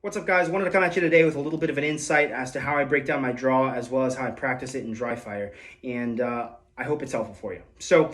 What's up, guys? Wanted to come at you today with a little bit of an insight as to how I break down my draw as well as how I practice it in dry fire. And I hope it's helpful for you. So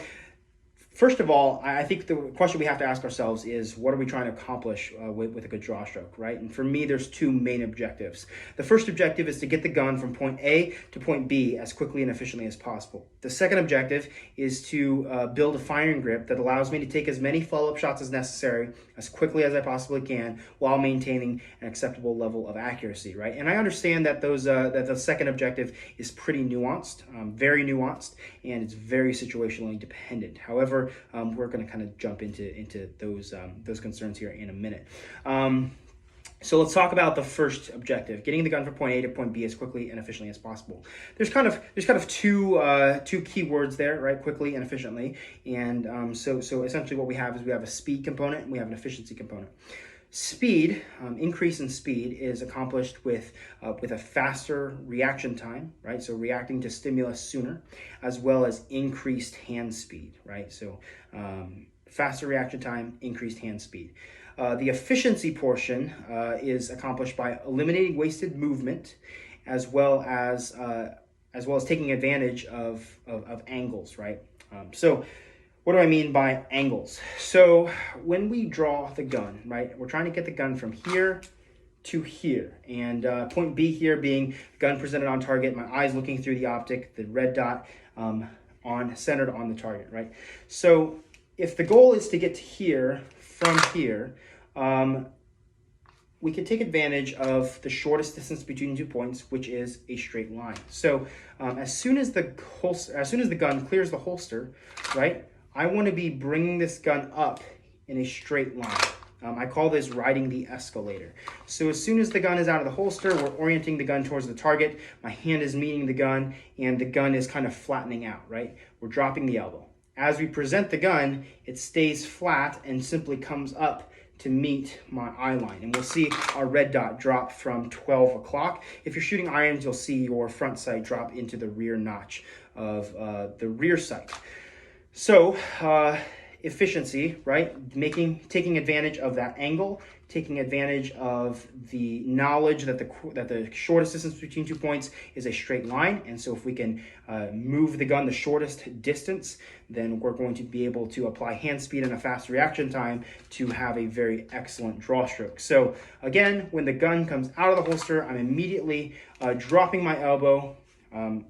first of all, I think the question we have to ask ourselves is, what are we trying to accomplish with a good draw stroke, right? And for me, there's two main objectives. The first objective is to get the gun from point A to point B as quickly and efficiently as possible. The second objective is to build a firing grip that allows me to take as many follow-up shots as necessary, as quickly as I possibly can, while maintaining an acceptable level of accuracy, right? And I understand that that the second objective is pretty nuanced, very nuanced, and it's very situationally dependent. However, we're going to kind of jump into those concerns here in a minute. So let's talk about the first objective: getting the gun from point A to point B as quickly and efficiently as possible. There's kind of two key words there, right? Quickly and efficiently. And so essentially what we have is we have a speed component and we have an efficiency component. Speed, increase in speed, is accomplished with a faster reaction time, right? So reacting to stimulus sooner, as well as increased hand speed, right? So faster reaction time, increased hand speed. The efficiency portion is accomplished by eliminating wasted movement, as well as taking advantage of angles, right? So what do I mean by angles? So when we draw the gun, right, we're trying to get the gun from here to here, and point B here being gun presented on target, my eyes looking through the optic, the red dot centered on the target, right? So if the goal is to get to here from here, we can take advantage of the shortest distance between 2 points, which is a straight line. So as soon as the gun clears the holster, right, I want to be bringing this gun up in a straight line. I call this riding the escalator. So as soon as the gun is out of the holster, we're orienting the gun towards the target. My hand is meeting the gun, and the gun is kind of flattening out, right? We're dropping the elbow. As we present the gun, it stays flat and simply comes up to meet my eye line. And we'll see our red dot drop from 12 o'clock. If you're shooting irons, you'll see your front sight drop into the rear notch of the rear sight. So efficiency, right? Taking advantage of that angle, taking advantage of the knowledge that the shortest distance between 2 points is a straight line. And so if we can move the gun the shortest distance, then we're going to be able to apply hand speed and a fast reaction time to have a very excellent draw stroke. So again, when the gun comes out of the holster, I'm immediately dropping my elbow,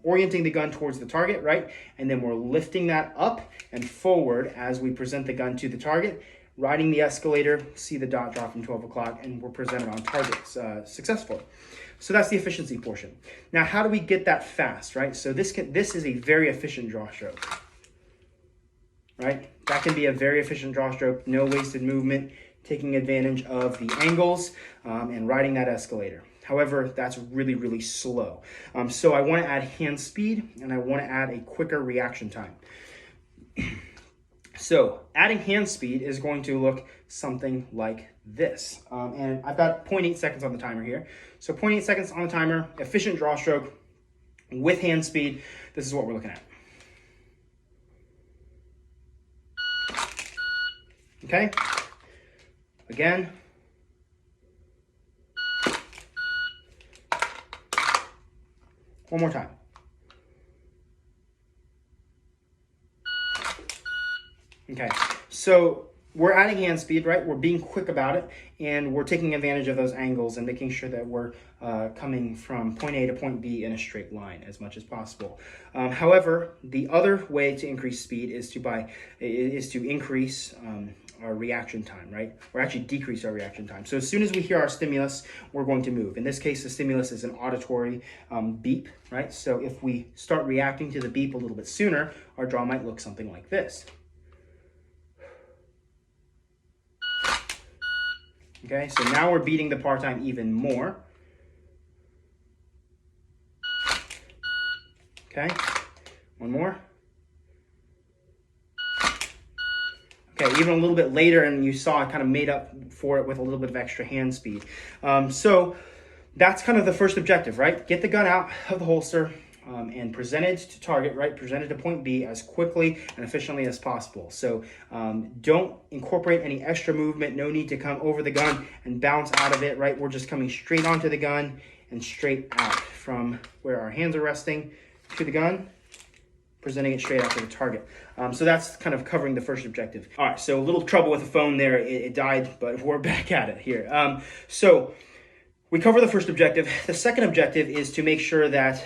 orienting the gun towards the target, right? And then we're lifting that up and forward as we present the gun to the target, riding the escalator, see the dot drop from 12 o'clock, and we're presented on targets successfully. So that's the efficiency portion. Now, how do we get that fast, right? So this is a very efficient draw stroke, right? That can be a very efficient draw stroke, no wasted movement, taking advantage of the angles and riding that escalator. However, that's really, really slow. So I want to add hand speed, and I want to add a quicker reaction time. So adding hand speed is going to look something like this. And I've got 0.8 seconds on the timer here. So 0.8 seconds on the timer, efficient draw stroke with hand speed. This is what we're looking at. Okay, again. One more time. Okay, so we're adding hand speed, right? We're being quick about it, and we're taking advantage of those angles and making sure that we're coming from point A to point B in a straight line as much as possible. However, the other way to increase speed is to increase our reaction time, right? Or actually decrease our reaction time. So as soon as we hear our stimulus, we're going to move. In this case, the stimulus is an auditory beep, right? So if we start reacting to the beep a little bit sooner, our draw might look something like this. Okay, so now we're beating the par time even more. Okay, one more. Okay, even a little bit later, and you saw I kind of made up for it with a little bit of extra hand speed. So that's kind of the first objective, right? Get the gun out of the holster, and presented to target, right? Presented to point B as quickly and efficiently as possible. So don't incorporate any extra movement. No need to come over the gun and bounce out of it, right? We're just coming straight onto the gun and straight out from where our hands are resting to the gun, presenting it straight out to the target. So that's kind of covering the first objective. All right, so a little trouble with the phone there. It died, but we're back at it here. So we cover the first objective. The second objective is to make sure that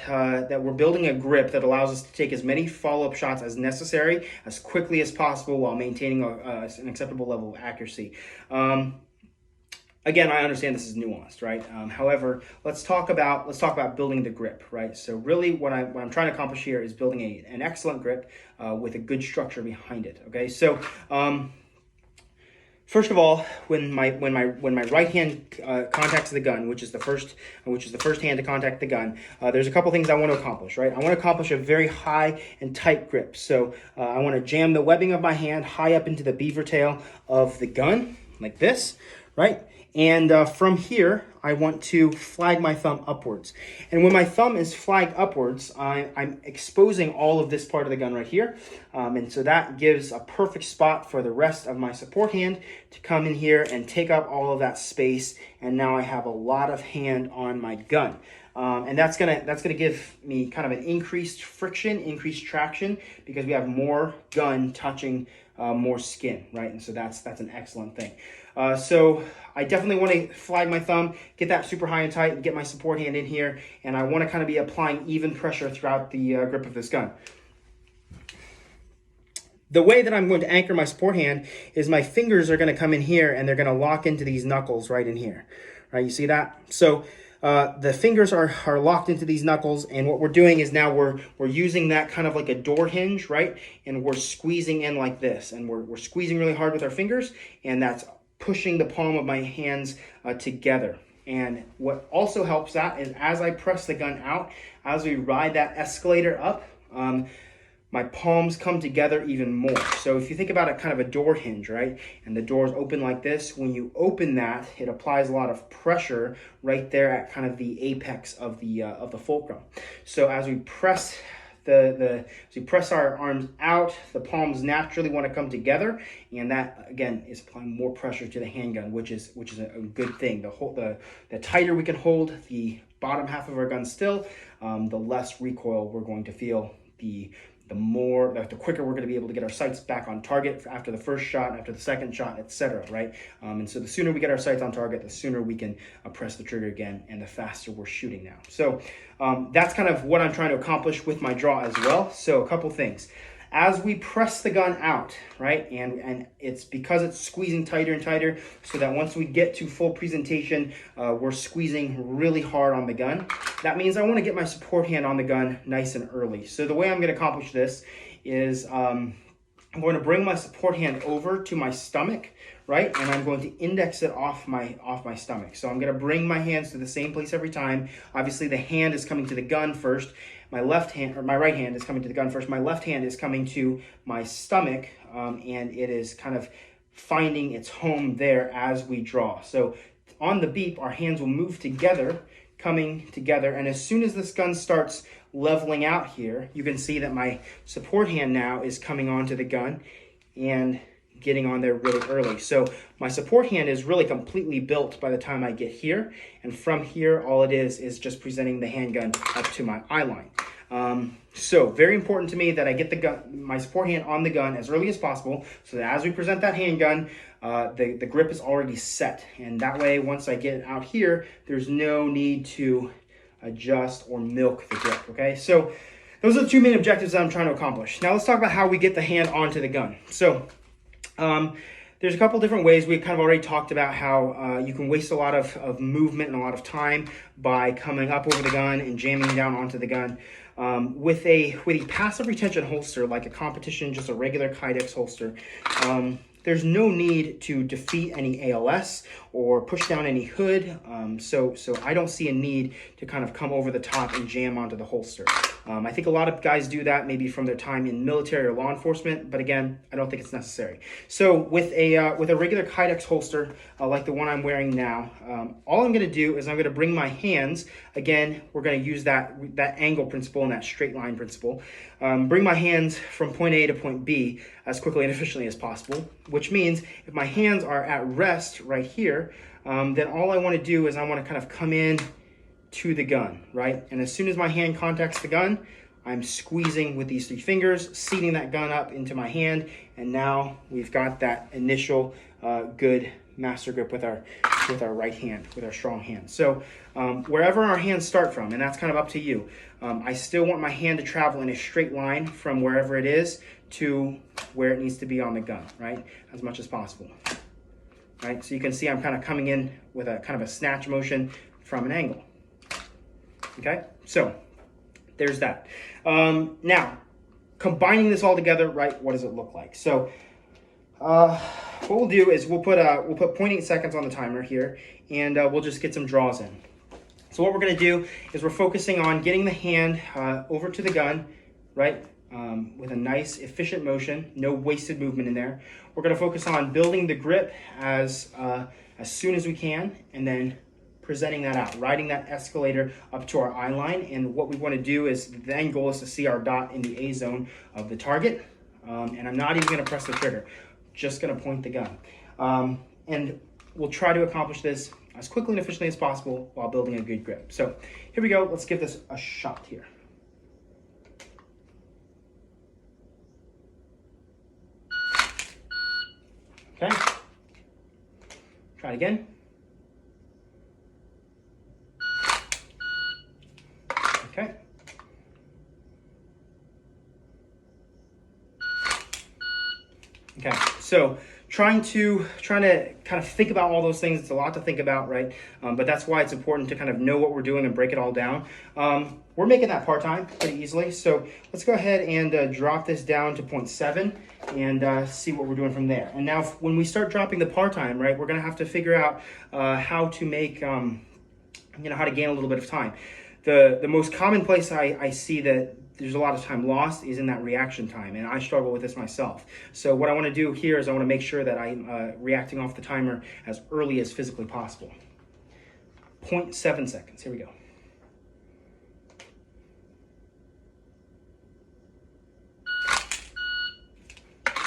that we're building a grip that allows us to take as many follow-up shots as necessary, as quickly as possible, while maintaining an acceptable level of accuracy. Again, I understand this is nuanced, right? However, let's talk about building the grip, right? So really, what I'm trying to accomplish here is building an excellent grip with a good structure behind it. Okay, so. First of all, when my right hand contacts the gun, which is the first hand to contact the gun, there's a couple things I want to accomplish, right? I want to accomplish a very high and tight grip. So I want to jam the webbing of my hand high up into the beaver tail of the gun, like this, right? And from here, I want to flag my thumb upwards. And when my thumb is flagged upwards, I'm exposing all of this part of the gun right here. And so that gives a perfect spot for the rest of my support hand to come in here and take up all of that space. And now I have a lot of hand on my gun. And that's gonna give me kind of an increased friction, increased traction, because we have more gun touching more skin, right? And so that's an excellent thing. So I definitely want to flag my thumb, get that super high and tight, and get my support hand in here. And I want to kind of be applying even pressure throughout the grip of this gun. The way that I'm going to anchor my support hand is my fingers are going to come in here and they're going to lock into these knuckles right in here. Right, you see that? So the fingers are locked into these knuckles, and what we're doing is now we're using that kind of like a door hinge, right? And we're squeezing in like this, and we're squeezing really hard with our fingers, and that's pushing the palm of my hands together. And what also helps that is as I press the gun out, as we ride that escalator up, my palms come together even more. So if you think about it, kind of a door hinge, right? And the door's open like this. When you open that, it applies a lot of pressure right there at kind of the apex of the fulcrum. So as we press as we press our arms out, the palms naturally want to come together, and that again is applying more pressure to the handgun, which is a good thing. The tighter we can hold the bottom half of our gun still, the less recoil we're going to feel. The quicker we're going to be able to get our sights back on target after the first shot, after the second shot, etc. Right? And so the sooner we get our sights on target, the sooner we can press the trigger again, and the faster we're shooting now. So that's kind of what I'm trying to accomplish with my draw as well. So a couple things. As we press the gun out, right, and it's because it's squeezing tighter and tighter, so that once we get to full presentation, we're squeezing really hard on the gun. That means I want to get my support hand on the gun nice and early. So the way I'm going to accomplish this is I'm going to bring my support hand over to my stomach, right, and I'm going to index it off my stomach. So I'm going to bring my hands to the same place every time. Obviously, the hand is coming to the gun first. My right hand is coming to the gun first. My left hand is coming to my stomach, and it is kind of finding its home there as we draw. So on the beep, our hands will move together, coming together, and as soon as this gun starts leveling out here, you can see that my support hand now is coming onto the gun and getting on there really early. So my support hand is really completely built by the time I get here, and from here all it is just presenting the handgun up to my eye line. So very important to me that I get my support hand on the gun as early as possible, so that as we present that handgun, the grip is already set, and that way once I get out here, there's no need to adjust or milk the grip. Okay, so those are the two main objectives that I'm trying to accomplish. Now let's talk about how we get the hand onto the gun. So there's a couple different ways. We kind of already talked about how you can waste a lot of movement and a lot of time by coming up over the gun and jamming down onto the gun. With a passive retention holster, like a competition, just a regular Kydex holster, there's no need to defeat any ALS or push down any hood. So I don't see a need to kind of come over the top and jam onto the holster. I think a lot of guys do that maybe from their time in military or law enforcement, but again, I don't think it's necessary. So with a regular Kydex holster, like the one I'm wearing now, all I'm going to do is I'm going to bring my hands. Again, we're going to use that angle principle and that straight line principle. Bring my hands from point A to point B as quickly and efficiently as possible, which means if my hands are at rest right here, then all I want to do is I want to kind of come in to the gun, right? And as soon as my hand contacts the gun, I'm squeezing with these 3 fingers, seating that gun up into my hand, and now we've got that initial good master grip with our right hand, with our strong hand. So wherever our hands start from, and that's kind of up to you, I still want my hand to travel in a straight line from wherever it is to where it needs to be on the gun, right? As much as possible, right? So you can see I'm kind of coming in with a kind of a snatch motion from an angle. Okay, so there's that. Now, combining this all together, right, what does it look like? So what we'll do is we'll put 0.8 seconds on the timer here, and we'll just get some draws in. So what we're going to do is we're focusing on getting the hand over to the gun, right, with a nice efficient motion, no wasted movement in there. We're going to focus on building the grip as soon as we can, and then presenting that out, riding that escalator up to our eye line. And what we want to do is, the end goal is to see our dot in the A zone of the target. And I'm not even going to press the trigger, just going to point the gun. And we'll try to accomplish this as quickly and efficiently as possible while building a good grip. So here we go. Let's give this a shot here. Okay. Try it again. Okay. Okay, so trying to kind of think about all those things. It's a lot to think about, right? But that's why it's important to kind of know what we're doing and break it all down. We're making that part-time pretty easily. So let's go ahead and drop this down to 0.7 and see what we're doing from there. And now when we start dropping the part-time, right, we're gonna have to figure out how to make, how to gain a little bit of time. The most common place I see that there's a lot of time lost is in that reaction time, and I struggle with this myself. So what I want to do here is I want to make sure that I'm reacting off the timer as early as physically possible. 0.7 seconds. Here we go.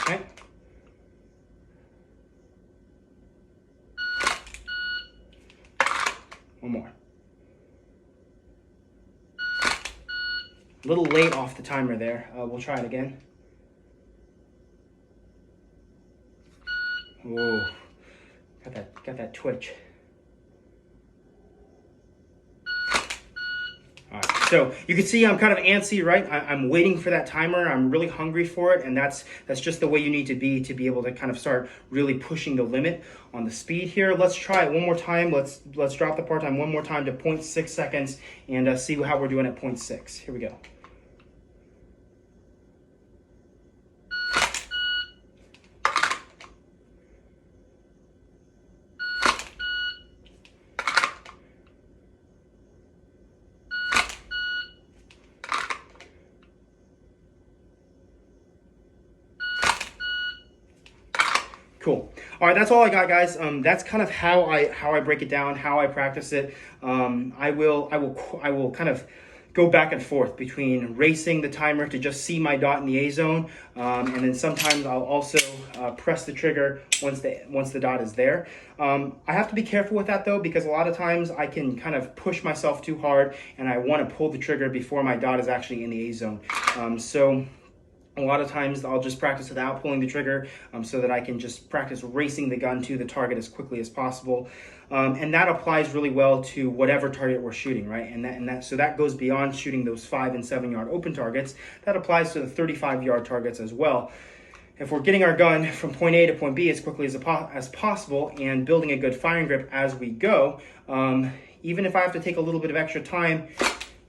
Okay. One more. A little late off the timer there. We'll try it again. Whoa, got that twitch. All right, so you can see I'm kind of antsy, right? I'm waiting for that timer. I'm really hungry for it, and that's just the way you need to be able to kind of start really pushing the limit on the speed here. Let's try it one more time. Let's drop the part time one more time to 0.6 seconds and see how we're doing at 0.6. Here we go. Cool. All right, that's all I got, guys. That's kind of how I break it down, how I practice it. I will kind of go back and forth between racing the timer to just see my dot in the A zone, and then sometimes I'll also press the trigger once the dot is there. I have to be careful with that though, because a lot of times I can kind of push myself too hard, and I want to pull the trigger before my dot is actually in the A zone. So a lot of times I'll just practice without pulling the trigger so that I can just practice racing the gun to the target as quickly as possible. And that applies really well to whatever target we're shooting, right? So that goes beyond shooting those 5 and 7 yard open targets. That applies to the 35 yard targets as well. If we're getting our gun from point A to point B as quickly as possible and building a good firing grip as we go, even if I have to take a little bit of extra time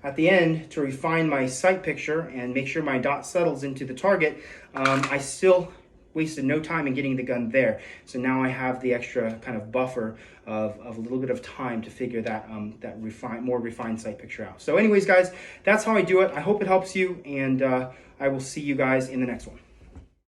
at the end to refine my sight picture and make sure my dot settles into the target, I still wasted no time in getting the gun there. So now I have the extra kind of buffer of a little bit of time to figure that more refined sight picture out. So anyways, guys, that's how I do it. I hope it helps you, and I will see you guys in the next one.